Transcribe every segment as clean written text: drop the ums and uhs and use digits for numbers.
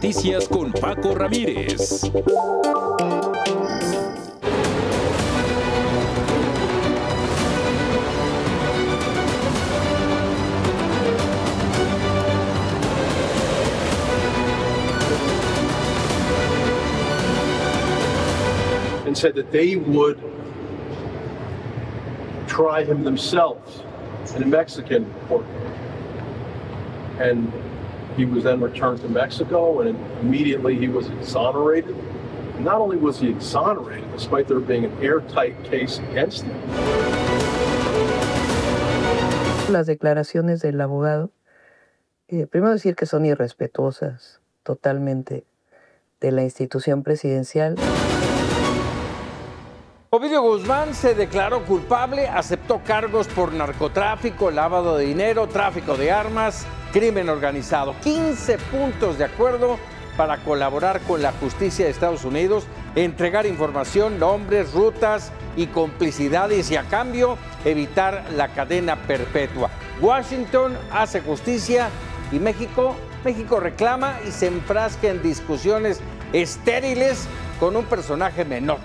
Noticias con Paco Ramírez. And said that they would try him themselves in a Mexican court. And he was then returned to Mexico, and immediately he was exonerated. And not only was he exonerated, despite there being an airtight case against him. Las declaraciones del abogado, primero decir que son irrespetuosas totalmente de la institución presidencial. Ovidio Guzmán se declaró culpable, aceptó cargos por narcotráfico, lavado de dinero, tráfico de armas, crimen organizado. 15 puntos de acuerdo para colaborar con la justicia de Estados Unidos, entregar información, nombres, rutas y complicidades y a cambio evitar la cadena perpetua. Washington hace justicia y México reclama y se enfrasca en discusiones estériles con un personaje menor.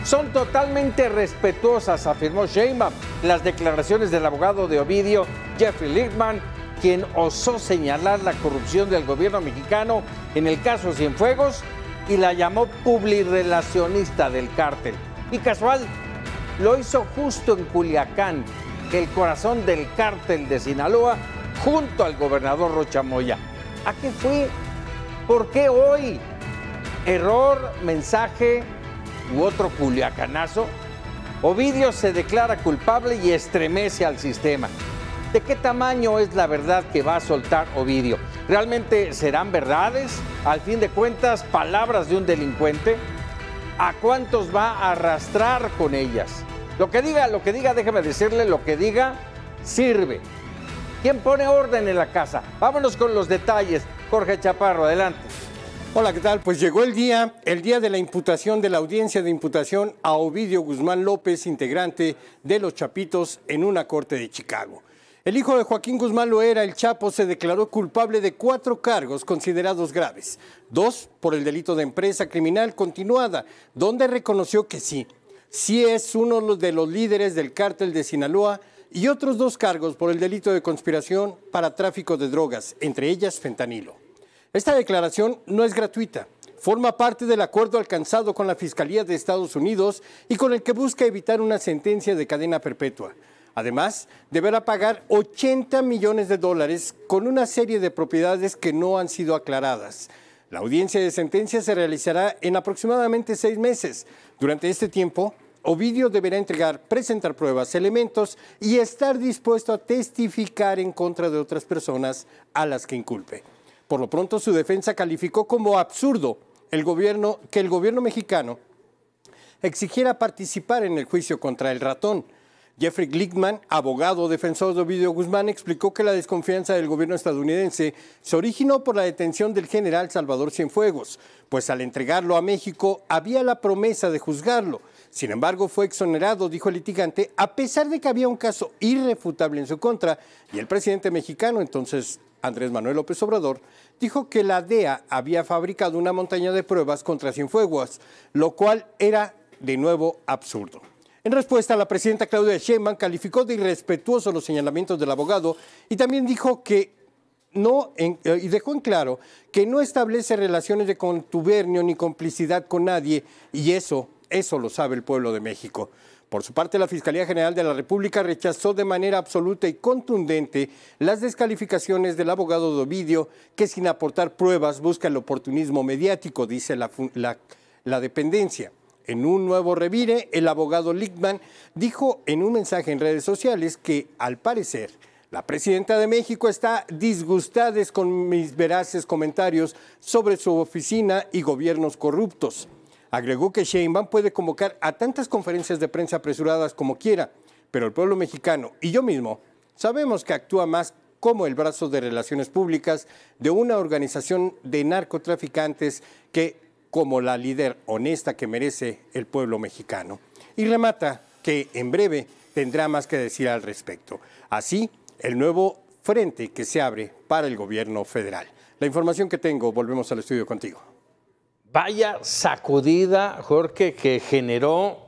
Son totalmente respetuosas, afirmó Sheinbaum, las declaraciones del abogado de Ovidio, Jeffrey Lichtman, quien osó señalar la corrupción del gobierno mexicano en el caso Cienfuegos y la llamó publirelacionista del cártel. Y casual, lo hizo justo en Culiacán, el corazón del cártel de Sinaloa, junto al gobernador Rocha Moya. ¿A qué fue? ¿Por qué hoy? Error, mensaje u otro culiacanazo. Ovidio se declara culpable y estremece al sistema. ¿De qué tamaño es la verdad que va a soltar Ovidio? ¿Realmente serán verdades? Al fin de cuentas, palabras de un delincuente. ¿A cuántos va a arrastrar con ellas? Lo que diga, déjeme decirle, lo que diga sirve. ¿Quién pone orden en la casa? Vámonos con los detalles. Jorge Chaparro, adelante. Hola, ¿qué tal? Pues llegó el día de la imputación, de la audiencia de imputación a Ovidio Guzmán López, integrante de Los Chapitos, en una corte de Chicago. El hijo de Joaquín Guzmán Loera, el Chapo, se declaró culpable de 4 cargos considerados graves. 2 por el delito de empresa criminal continuada, donde reconoció que sí es uno de los líderes del cártel de Sinaloa, y otros 2 cargos por el delito de conspiración para tráfico de drogas, entre ellas fentanilo. Esta declaración no es gratuita, forma parte del acuerdo alcanzado con la Fiscalía de Estados Unidos y con el que busca evitar una sentencia de cadena perpetua. Además, deberá pagar $80 millones con una serie de propiedades que no han sido aclaradas. La audiencia de sentencia se realizará en aproximadamente 6 meses. Durante este tiempo, Ovidio deberá presentar pruebas, elementos y estar dispuesto a testificar en contra de otras personas a las que inculpe. Por lo pronto, su defensa calificó como absurdo que el gobierno mexicano exigiera participar en el juicio contra el ratón. Jeffrey Lichtman, abogado defensor de Ovidio Guzmán, explicó que la desconfianza del gobierno estadounidense se originó por la detención del general Salvador Cienfuegos, pues al entregarlo a México había la promesa de juzgarlo. Sin embargo, fue exonerado, dijo el litigante, a pesar de que había un caso irrefutable en su contra, y el presidente mexicano, entonces Andrés Manuel López Obrador, dijo que la DEA había fabricado una montaña de pruebas contra Cienfuegos, lo cual era de nuevo absurdo. En respuesta, la presidenta Claudia Sheinbaum calificó de irrespetuosos los señalamientos del abogado y también dijo que y dejó en claro que no establece relaciones de contubernio ni complicidad con nadie, y eso lo sabe el pueblo de México. Por su parte, la Fiscalía General de la República rechazó de manera absoluta y contundente las descalificaciones del abogado de Ovidio, que sin aportar pruebas busca el oportunismo mediático, dice la dependencia. En un nuevo revire, el abogado Lichtman dijo en un mensaje en redes sociales que, al parecer, la presidenta de México está disgustada con mis veraces comentarios sobre su oficina y gobiernos corruptos. Agregó que Sheinbaum puede convocar a tantas conferencias de prensa apresuradas como quiera, pero el pueblo mexicano y yo mismo sabemos que actúa más como el brazo de relaciones públicas de una organización de narcotraficantes que como la líder honesta que merece el pueblo mexicano. Y remata que en breve tendrá más que decir al respecto. Así, el nuevo frente que se abre para el gobierno federal. La información que tengo, volvemos al estudio contigo. Vaya sacudida, Jorge, que generó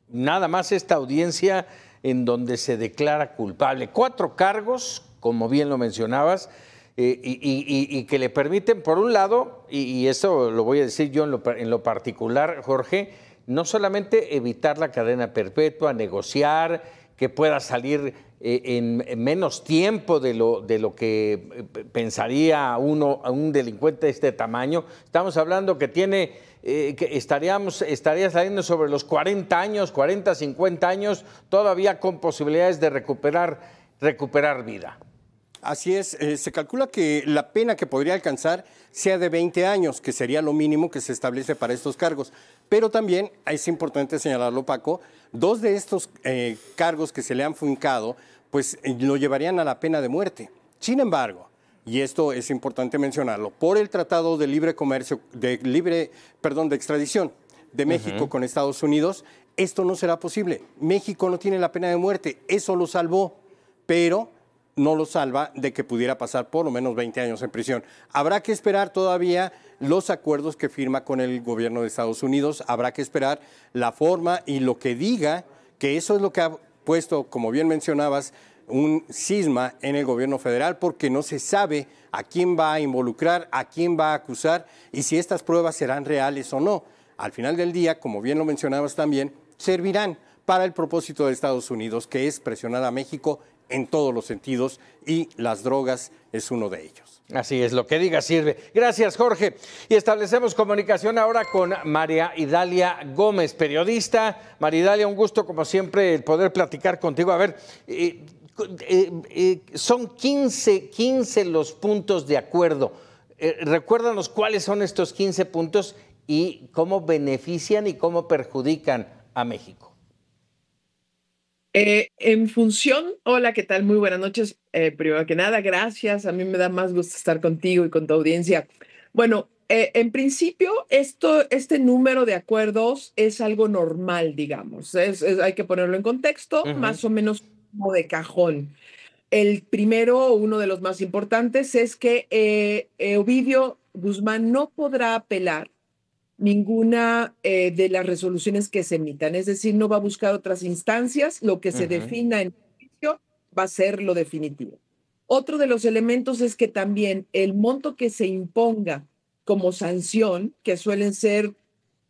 nada más esta audiencia en donde se declara culpable. 4 cargos, como bien lo mencionabas, y que le permiten, por un lado, y eso lo voy a decir yo en lo particular, Jorge, no solamente evitar la cadena perpetua, negociar, que pueda salir en menos tiempo de lo que pensaría un delincuente de este tamaño. Estamos hablando que estaría saliendo sobre los 40 años, 40, 50 años, todavía con posibilidades de recuperar vida. Así es, se calcula que la pena que podría alcanzar sea de 20 años, que sería lo mínimo que se establece para estos cargos. Pero también es importante señalarlo, Paco, 2 de estos cargos que se le han fincado, pues lo llevarían a la pena de muerte. Sin embargo, y esto es importante mencionarlo, por el Tratado de Libre Comercio, de extradición de México con Estados Unidos, esto no será posible. México no tiene la pena de muerte, eso lo salvó, pero no lo salva de que pudiera pasar por lo menos 20 años en prisión. Habrá que esperar todavía los acuerdos que firma con el gobierno de Estados Unidos, habrá que esperar la forma y lo que diga, que eso es lo que ha puesto, como bien mencionabas, un cisma en el gobierno federal, porque no se sabe a quién va a involucrar, a quién va a acusar y si estas pruebas serán reales o no. Al final del día, como bien lo mencionabas también, servirán para el propósito de Estados Unidos, que es presionar a México en todos los sentidos, y las drogas es uno de ellos. Así es, lo que diga sirve. Gracias, Jorge. Y establecemos comunicación ahora con María Idalia Gómez, periodista. María Idalia, un gusto, como siempre, el poder platicar contigo. A ver, son 15 los puntos de acuerdo. Recuérdanos cuáles son estos 15 puntos y cómo benefician y cómo perjudican a México. En función, hola, ¿qué tal? Muy buenas noches. Primero que nada, gracias. A mí me da más gusto estar contigo y con tu audiencia. Bueno, en principio, este número de acuerdos es algo normal, digamos. Hay que ponerlo en contexto, más o menos como de cajón. El primero, uno de los más importantes, es que Ovidio Guzmán no podrá apelar ninguna de las resoluciones que se emitan, es decir, no va a buscar otras instancias, lo que se defina en el juicio va a ser lo definitivo. Otro de los elementos es que también el monto que se imponga como sanción, que suelen ser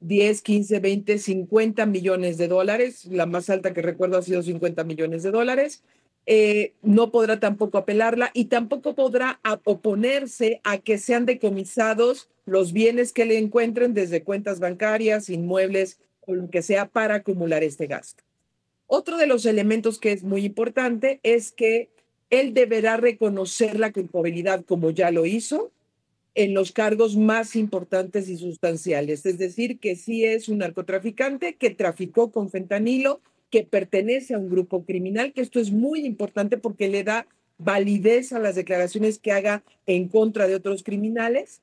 10, 15, 20, 50 millones de dólares, la más alta que recuerdo ha sido 50 millones de dólares, no podrá tampoco apelarla y tampoco podrá oponerse a que sean decomisados los bienes que le encuentren desde cuentas bancarias, inmuebles o lo que sea para acumular este gasto. Otro de los elementos que es muy importante es que él deberá reconocer la culpabilidad, como ya lo hizo, en los cargos más importantes y sustanciales. Es decir, que sí es un narcotraficante que traficó con fentanilo, que pertenece a un grupo criminal, que esto es muy importante porque le da validez a las declaraciones que haga en contra de otros criminales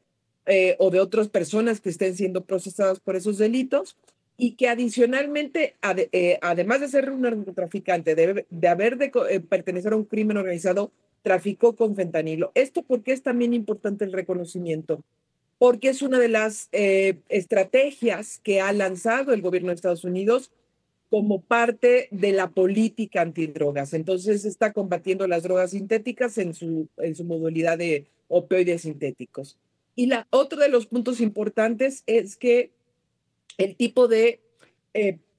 o de otras personas que estén siendo procesadas por esos delitos, y que adicionalmente, además de ser un narcotraficante, de pertenecer a un crimen organizado, traficó con fentanilo. Esto porque es también importante el reconocimiento, porque es una de las estrategias que ha lanzado el gobierno de Estados Unidos como parte de la política antidrogas. Entonces está combatiendo las drogas sintéticas en su modalidad de opioides sintéticos. Y otro de los puntos importantes es que el tipo de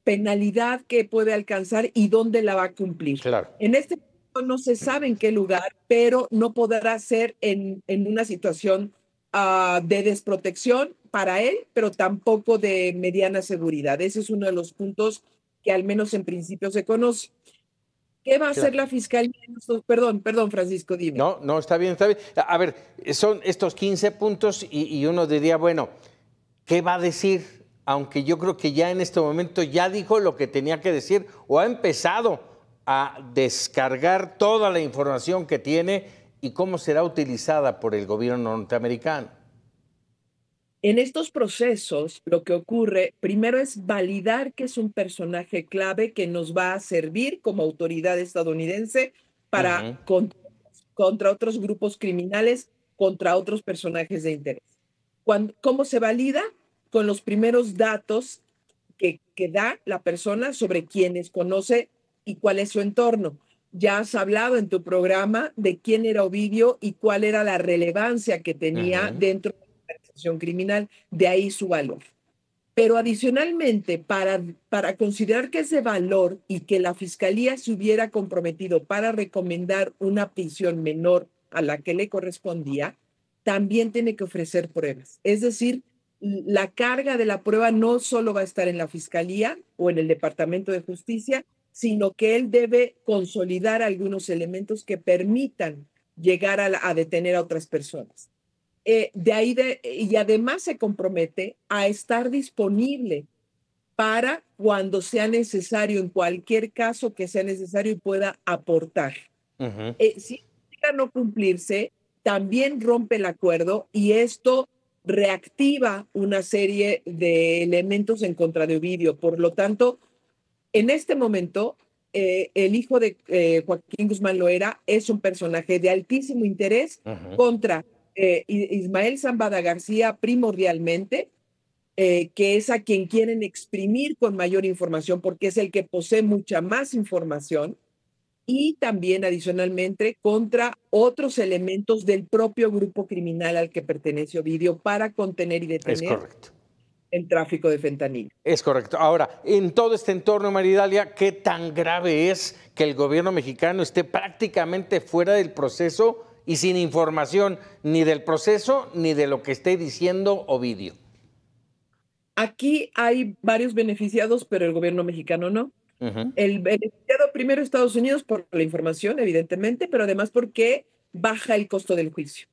penalidad que puede alcanzar y dónde la va a cumplir. Claro. En este momento no se sabe en qué lugar, pero no podrá ser en una situación de desprotección para él, pero tampoco de mediana seguridad. Ese es uno de los puntos que al menos en principio se conoce. ¿Qué va a hacer la fiscalía? Perdón, Francisco, dime. No, está bien, está bien. A ver, son estos 15 puntos y uno diría, bueno, ¿qué va a decir? Aunque yo creo que ya en este momento ya dijo lo que tenía que decir o ha empezado a descargar toda la información que tiene y cómo será utilizada por el gobierno norteamericano. En estos procesos, lo que ocurre primero es validar que es un personaje clave que nos va a servir como autoridad estadounidense para contra otros grupos criminales contra otros personajes de interés. ¿Cómo se valida? Con los primeros datos que da la persona sobre quienes conoce y cuál es su entorno. Ya has hablado en tu programa de quién era Ovidio y cuál era la relevancia que tenía dentro de la organización criminal, de ahí su valor. Pero adicionalmente, para considerar que es de valor y que la Fiscalía se hubiera comprometido para recomendar una prisión menor a la que le correspondía, también tiene que ofrecer pruebas. Es decir, la carga de la prueba no solo va a estar en la Fiscalía o en el Departamento de Justicia, sino que él debe consolidar algunos elementos que permitan llegar a detener a otras personas. Y además se compromete a estar disponible para cuando sea necesario, en cualquier caso que sea necesario y pueda aportar. Si llega a no cumplirse, también rompe el acuerdo y esto reactiva una serie de elementos en contra de Ovidio. Por lo tanto, en este momento, el hijo de Joaquín Guzmán Loera es un personaje de altísimo interés contra Ismael Zambada García primordialmente, que es a quien quieren exprimir con mayor información porque es el que posee mucha más información, y también adicionalmente contra otros elementos del propio grupo criminal al que pertenece Ovidio para contener y detener el tráfico de fentanilo. Es correcto. Ahora, en todo este entorno, Maridalia, ¿qué tan grave es que el gobierno mexicano esté prácticamente fuera del proceso y sin información ni del proceso ni de lo que esté diciendo Ovidio? Aquí hay varios beneficiados, pero el gobierno mexicano no. El beneficiado primero Estados Unidos por la información, evidentemente, pero además porque baja el costo del juicio.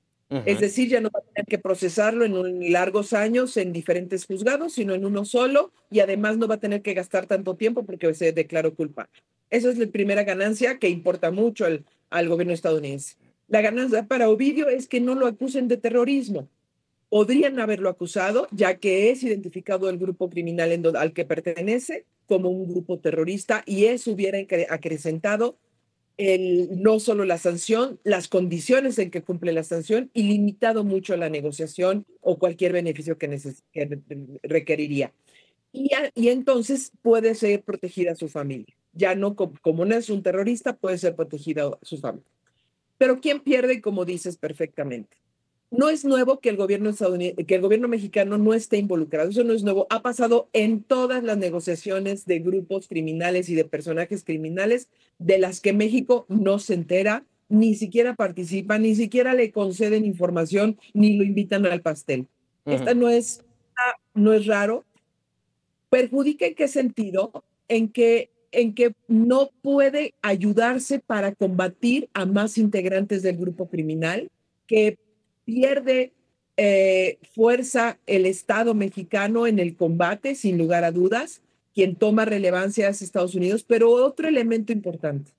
Es decir, ya no va a tener que procesarlo en largos años en diferentes juzgados, sino en uno solo, y además no va a tener que gastar tanto tiempo porque se declaró culpable. Esa es la primera ganancia que importa mucho al gobierno estadounidense. La ganancia para Ovidio es que no lo acusen de terrorismo. Podrían haberlo acusado, ya que es identificado el grupo criminal al que pertenece como un grupo terrorista, y eso hubiera acrecentado no solo la sanción, las condiciones en que cumple la sanción, y limitado mucho la negociación o cualquier beneficio que requeriría. Y entonces puede ser protegida su familia. Ya no, como no es un terrorista, puede ser protegida su familia. Pero ¿quién pierde? Como dices perfectamente. No es nuevo que el gobierno mexicano no esté involucrado. Eso no es nuevo. Ha pasado en todas las negociaciones de grupos criminales y de personajes criminales de las que México no se entera, ni siquiera participa, ni siquiera le conceden información, ni lo invitan al pastel. Esta no es raro. ¿Perjudica en qué sentido? En que no puede ayudarse para combatir a más integrantes del grupo criminal, que pierde fuerza el Estado mexicano en el combate, sin lugar a dudas. Quien toma relevancia es Estados Unidos, pero otro elemento importante.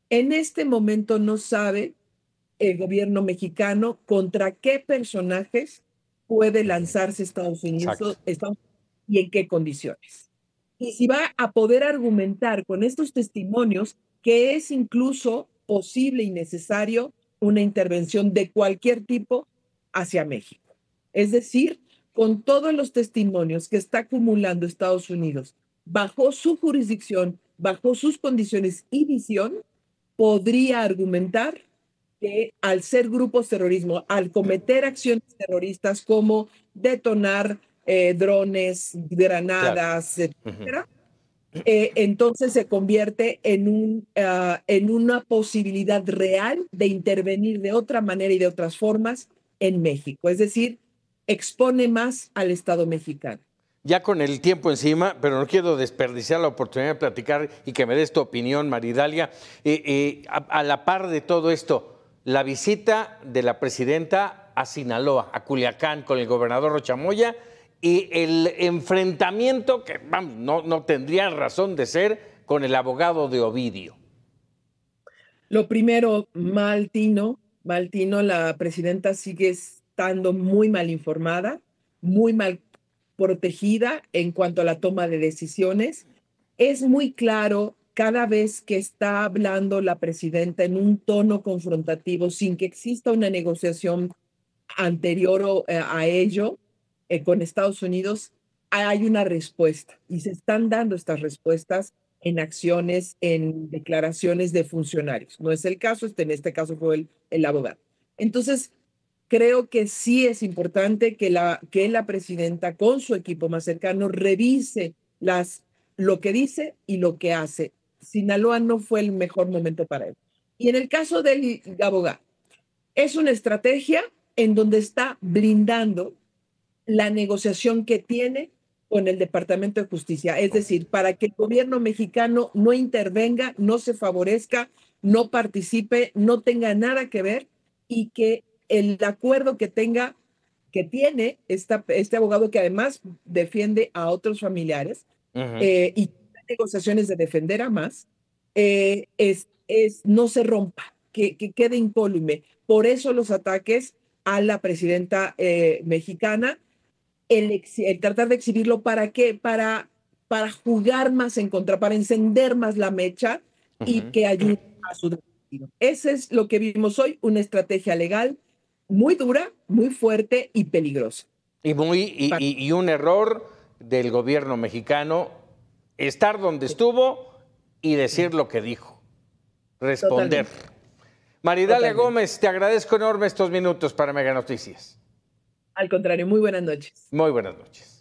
En este momento no sabe el gobierno mexicano contra qué personajes puede lanzarse Estados Unidos y en qué condiciones. Y si va a poder argumentar con estos testimonios que es incluso posible y necesario una intervención de cualquier tipo hacia México. Es decir, con todos los testimonios que está acumulando Estados Unidos bajo su jurisdicción, bajo sus condiciones y visión, podría argumentar que al ser grupos terrorismo, al cometer acciones terroristas como detonar drones, granadas, etcétera, entonces se convierte en una posibilidad real de intervenir de otra manera y de otras formas en México. Es decir, expone más al Estado mexicano. Ya con el tiempo encima, pero no quiero desperdiciar la oportunidad de platicar y que me des tu opinión, Maridalia. A la par de todo esto, la visita de la presidenta a Sinaloa, a Culiacán, con el gobernador Rocha Moya, y el enfrentamiento que no tendría razón de ser con el abogado de Ovidio. Lo primero, mal tino, la presidenta sigue estando muy mal informada, muy mal protegida en cuanto a la toma de decisiones. Es muy claro cada vez que está hablando la presidenta en un tono confrontativo, sin que exista una negociación anterior a ello, con Estados Unidos, hay una respuesta y se están dando estas respuestas en acciones, en declaraciones de funcionarios. No es el caso, en este caso fue el abogado. Entonces, creo que sí es importante que la presidenta con su equipo más cercano revise lo que dice y lo que hace. Sinaloa no fue el mejor momento para él. Y en el caso del abogado, es una estrategia en donde está blindando la negociación que tiene con el Departamento de Justicia. Es decir, para que el gobierno mexicano no intervenga, no se favorezca, no participe, no tenga nada que ver y que el acuerdo que tiene este abogado que además defiende a otros familiares y negociaciones de defender a más, no se rompa, que quede incólume. Por eso los ataques a la presidenta mexicana, el tratar de exhibirlo, ¿para qué? Para jugar más en contra, para encender más la mecha y que ayude a su destino. Ese es lo que vimos hoy, una estrategia legal muy dura, muy fuerte y peligrosa. Y un error del gobierno mexicano, estar donde estuvo y decir lo que dijo, responder. Totalmente. Maridalia Gómez, te agradezco enorme estos minutos para Mega Noticias. Al contrario, muy buenas noches. Muy buenas noches.